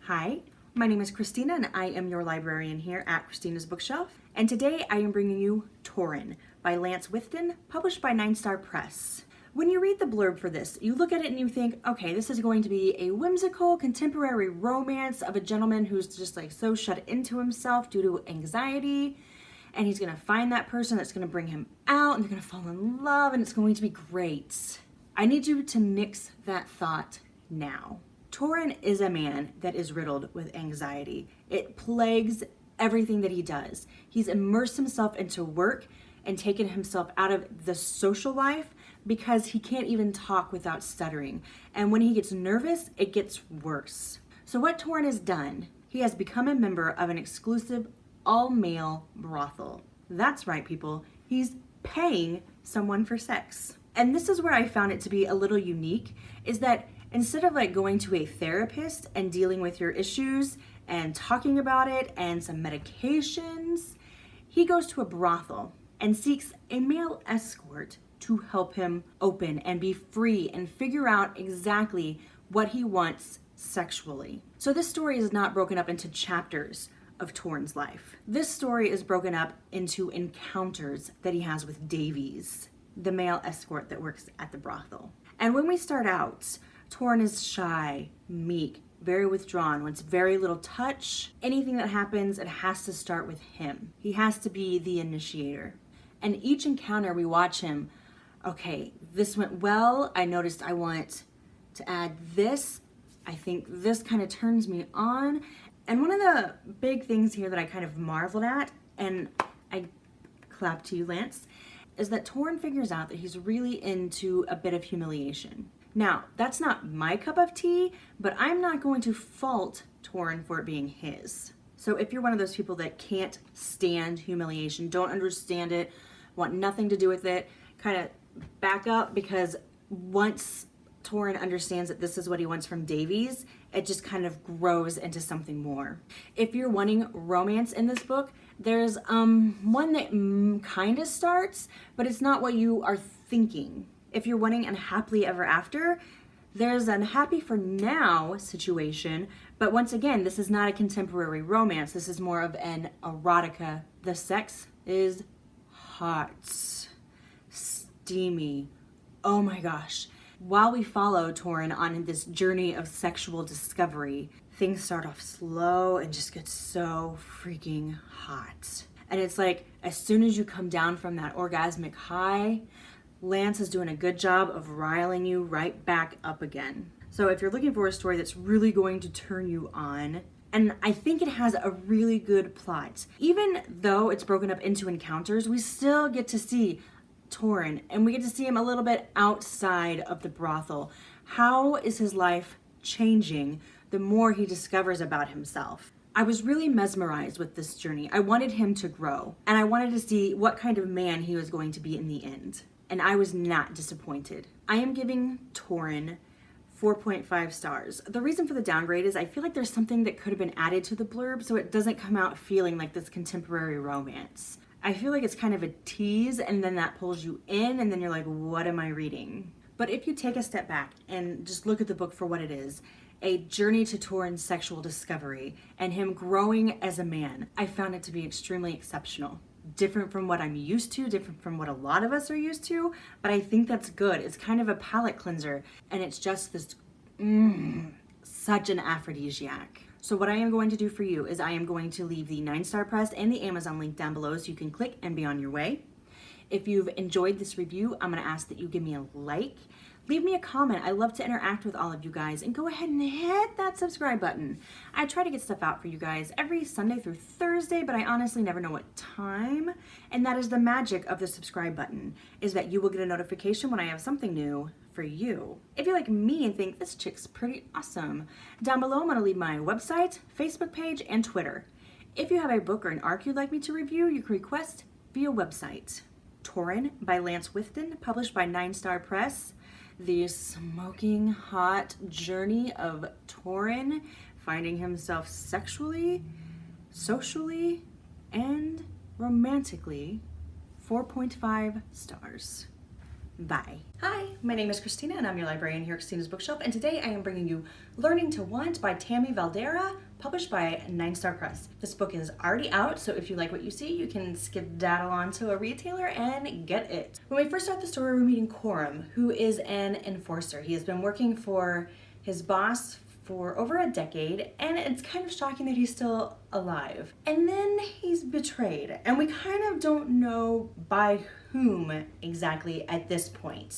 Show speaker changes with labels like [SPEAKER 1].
[SPEAKER 1] Hi, my name is Christina and I am your librarian here at Christina's Bookshelf. And today I am bringing you Torin by Withton, published by 9 Star Press. When you read the blurb for this, you look at it and you think, okay, this is going to be a whimsical contemporary romance of a gentleman who's just like so shut into himself due to anxiety. And he's gonna find that person that's gonna bring him out and they're gonna fall in love and it's going to be great. I need you to nix that thought now. Torin is a man that is riddled with anxiety. It plagues everything that he does. He's immersed himself into work and taken himself out of the social life because he can't even talk without stuttering. And when he gets nervous, it gets worse. So what Torin has done, he has become a member of an exclusive all-male brothel. That's right, people. He's paying someone for sex. And this is where I found it to be a little unique, is that instead of like going to a therapist and dealing with your issues and talking about it and some medications, he goes to a brothel and seeks a male escort to help him open and be free and figure out exactly what he wants sexually. So this story is not broken up into chapters of Torin's life. This story is broken up into encounters that he has with Davies, the male escort that works at the brothel. And when we start out, Torin is shy, meek, very withdrawn, wants very little touch. Anything that happens, it has to start with him. He has to be the initiator. And each encounter we watch him, okay, this went well. I noticed I want to add this. I think this kind of turns me on. And one of the big things here that I kind of marveled at, and I clap to you, Lance, is that Torin figures out that he's really into a bit of humiliation. Now, that's not my cup of tea, but I'm not going to fault Torin for it being his. So if you're one of those people that can't stand humiliation, don't understand it, want nothing to do with it, kind of back up, because once Torin understands that this is what he wants from Davies, it just kind of grows into something more. If you're wanting romance in this book, there's one that kind of starts, but it's not what you are thinking. If you're wanting an happily ever after, there's an happy for now situation, but once again, this is not a contemporary romance. This is more of an erotica. The sex is hot, steamy. Oh my gosh. While we follow Torin on this journey of sexual discovery, things start off slow and just get so freaking hot. And it's like, as soon as you come down from that orgasmic high, Lance is doing a good job of riling you right back up again. So if you're looking for a story that's really going to turn you on, and I think it has a really good plot. Even though it's broken up into encounters, we still get to see Torin, and we get to see him a little bit outside of the brothel. How is his life changing the more he discovers about himself? I was really mesmerized with this journey. I wanted him to grow, and I wanted to see what kind of man he was going to be in the end. And I was not disappointed. I am giving Torin 4.5 stars. The reason for the downgrade is I feel like there's something that could have been added to the blurb so it doesn't come out feeling like this contemporary romance. I feel like it's kind of a tease and then that pulls you in and then you're like, what am I reading? But if you take a step back and just look at the book for what it is, a journey to Torin's sexual discovery and him growing as a man, I found it to be extremely exceptional. Different from what I'm used to, different from what a lot of us are used to, but I think that's good. It's kind of a palate cleanser and it's just this, such an aphrodisiac. So what I am going to do for you is I am going to leave the 9 Star Press and the Amazon link down below so you can click and be on your way. If you've enjoyed this review, I'm going to ask that you give me a like. Leave me a comment. I love to interact with all of you guys, and go ahead and hit that subscribe button. I try to get stuff out for you guys every Sunday through Thursday, but I honestly never know what time. And that is the magic of the subscribe button, is that you will get a notification when I have something new for you. If you're like me and think this chick's pretty awesome, down below I'm going to leave my website, Facebook page, and Twitter. If you have a book or an arc you'd like me to review, you can request via website. Torin by Withton, published by 9 Star Press. The smoking hot journey of Torin finding himself sexually, socially, and romantically. 4.5 stars. Bye. Hi, my name is Christina and I'm your librarian here at Christina's Bookshelf, and today I am bringing you Learning to Want by Tammy Valdera, published by 9 Star Press. This book is already out, so if you like what you see, you can skedaddle on to a retailer and get it. When we first start the story, we're meeting Coram, who is an enforcer. He has been working for his boss for over a decade, and it's kind of shocking that he's still alive. And then he's betrayed, and we kind of don't know by whom exactly at this point.